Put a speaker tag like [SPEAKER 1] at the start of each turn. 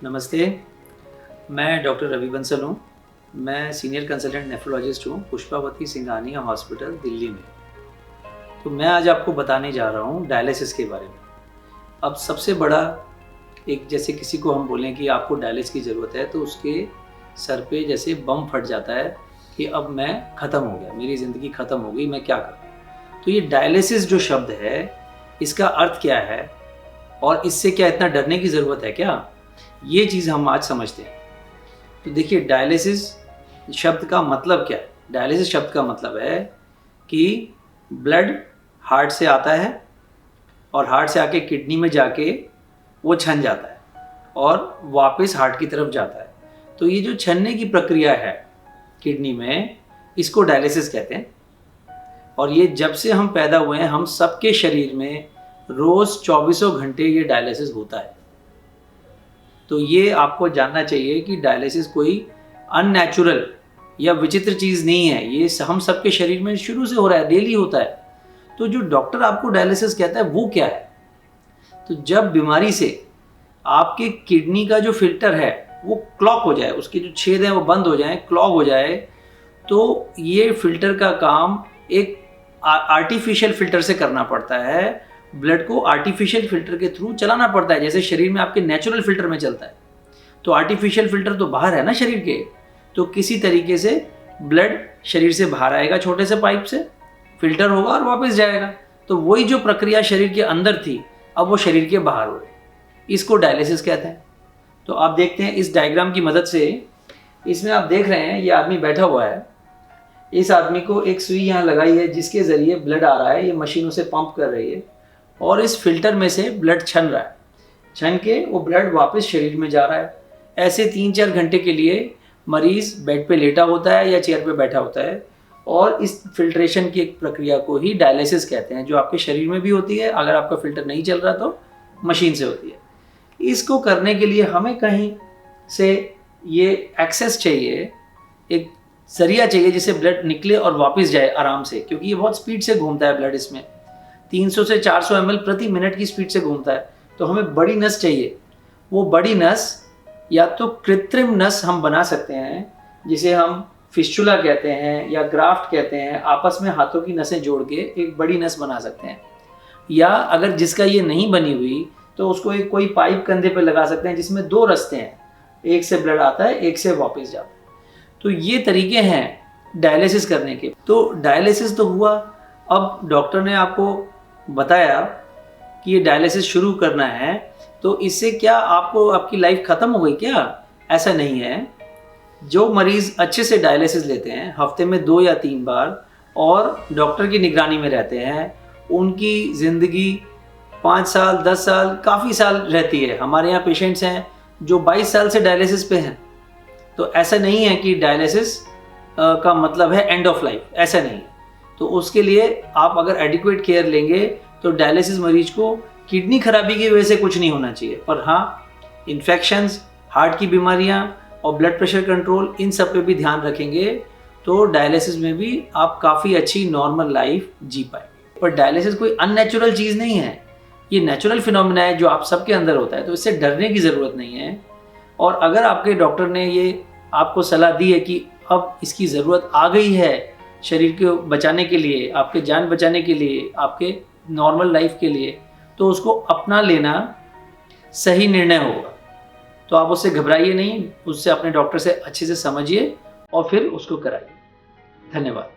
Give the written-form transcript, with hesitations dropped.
[SPEAKER 1] नमस्ते, मैं डॉक्टर रवि बंसल हूँ। मैं सीनियर कंसल्टेंट नेफ्रोलॉजिस्ट हूँ, पुष्पावती सिंघानिया हॉस्पिटल, दिल्ली में। तो मैं आज आपको बताने जा रहा हूँ डायलिसिस के बारे में। अब सबसे बड़ा एक जैसे किसी को हम बोलें कि आपको डायलिसिस की ज़रूरत है, तो उसके सर पे जैसे बम फट जाता है कि अब मैं ख़त्म हो गया, मेरी ज़िंदगी ख़त्म हो गई, मैं क्या करूँ? तो ये डायलिसिस जो शब्द है, इसका अर्थ क्या है और इससे क्या इतना डरने की ज़रूरत है क्या? ये चीज़ हम आज समझते हैं। तो देखिए डायलिसिस शब्द का मतलब क्या है? डायलिसिस शब्द का मतलब है कि ब्लड हार्ट से आता है और हार्ट से आके किडनी में जाके वो छन जाता है और वापस हार्ट की तरफ जाता है। तो ये जो छनने की प्रक्रिया है किडनी में, इसको डायलिसिस कहते हैं। और ये जब से हम पैदा हुए हैं, हम सबके शरीर में रोज़ चौबीसों घंटे ये डायलिसिस होता है। तो ये आपको जानना चाहिए कि डायलिसिस कोई अननेचुरल या विचित्र चीज़ नहीं है, ये हम सबके शरीर में शुरू से हो रहा है, डेली होता है। तो जो डॉक्टर आपको डायलिसिस कहता है वो क्या है? तो जब बीमारी से आपके किडनी का जो फिल्टर है वो क्लॉग हो जाए, उसके जो छेद हैं वो बंद हो जाए, क्लॉग हो जाए, तो ये फिल्टर का काम एक आर्टिफिशियल फिल्टर से करना पड़ता है। ब्लड को आर्टिफिशियल फिल्टर के थ्रू चलाना पड़ता है, जैसे शरीर में आपके नेचुरल फिल्टर में चलता है। तो आर्टिफिशियल फिल्टर तो बाहर है ना शरीर के, तो किसी तरीके से ब्लड शरीर से बाहर आएगा, छोटे से पाइप से फिल्टर होगा और वापस जाएगा। तो वही जो प्रक्रिया शरीर के अंदर थी, अब वो शरीर के बाहर हो रही, इसको डायलिसिस कहते हैं। तो आप देखते हैं इस डायग्राम की मदद से, इसमें आप देख रहे हैं ये आदमी बैठा हुआ है। इस आदमी को एक सुई यहाँ लगाई है जिसके ज़रिए ब्लड आ रहा है, ये मशीन उसे पंप कर रही है और इस फिल्टर में से ब्लड छन रहा है, छन के वो ब्लड वापस शरीर में जा रहा है। ऐसे 3-4 घंटे के लिए मरीज़ बेड पे लेटा होता है या चेयर पे बैठा होता है और इस फिल्ट्रेशन की एक प्रक्रिया को ही डायलिसिस कहते हैं, जो आपके शरीर में भी होती है। अगर आपका फिल्टर नहीं चल रहा तो मशीन से होती है। इसको करने के लिए हमें कहीं से ये एक्सेस चाहिए, एक जरिया चाहिए जिससे ब्लड निकले और वापस जाए आराम से, क्योंकि ये बहुत स्पीड से घूमता है ब्लड, इसमें 300 से 400 ml प्रति मिनट की स्पीड से घूमता है। तो हमें बड़ी नस चाहिए। वो बड़ी नस या तो कृत्रिम नस हम बना सकते हैं, जिसे हम फिस्चुला कहते हैं या ग्राफ्ट कहते हैं, आपस में हाथों की नसें जोड़ के एक बड़ी नस बना सकते हैं। या अगर जिसका ये नहीं बनी हुई तो उसको एक कोई पाइप कंधे पे लगा सकते हैं जिसमें 2 रास्ते हैं, एक से ब्लड आता है, एक से वापस जाता है। तो ये तरीके हैं डायलिसिस करने के। तो डायलिसिस तो हुआ, अब डॉक्टर ने आपको बताया कि ये डायलिसिस शुरू करना है, तो इससे क्या आपको आपकी लाइफ ख़त्म हो गई क्या? ऐसा नहीं है। जो मरीज़ अच्छे से डायलिसिस लेते हैं, हफ्ते में 2 या 3 बार, और डॉक्टर की निगरानी में रहते हैं, उनकी ज़िंदगी 5 साल, 10 साल, काफ़ी साल रहती है। हमारे यहाँ पेशेंट्स हैं जो 22 साल से डायलिसिस पे हैं। तो ऐसा नहीं है कि डायलिसिस का मतलब है एंड ऑफ लाइफ, ऐसा नहीं है। तो उसके लिए आप अगर एडिक्वेट केयर लेंगे तो डायलिसिस मरीज को किडनी खराबी की वजह से कुछ नहीं होना चाहिए, पर हाँ इन्फेक्शंस, हार्ट की बीमारियाँ और ब्लड प्रेशर कंट्रोल, इन सब पे भी ध्यान रखेंगे तो डायलिसिस में भी आप काफ़ी अच्छी नॉर्मल लाइफ जी पाएंगे। पर डायलिसिस कोई अननेचुरल चीज़ नहीं है, ये नेचुरल फिनोमिना है जो आप सबके अंदर होता है, तो इससे डरने की ज़रूरत नहीं है। और अगर आपके डॉक्टर ने ये आपको सलाह दी है कि अब इसकी ज़रूरत आ गई है शरीर को बचाने के लिए, आपके जान बचाने के लिए, आपके नॉर्मल लाइफ के लिए, तो उसको अपना लेना सही निर्णय होगा। तो आप उससे घबराइए नहीं, उससे अपने डॉक्टर से अच्छे से समझिए और फिर उसको कराइए। धन्यवाद।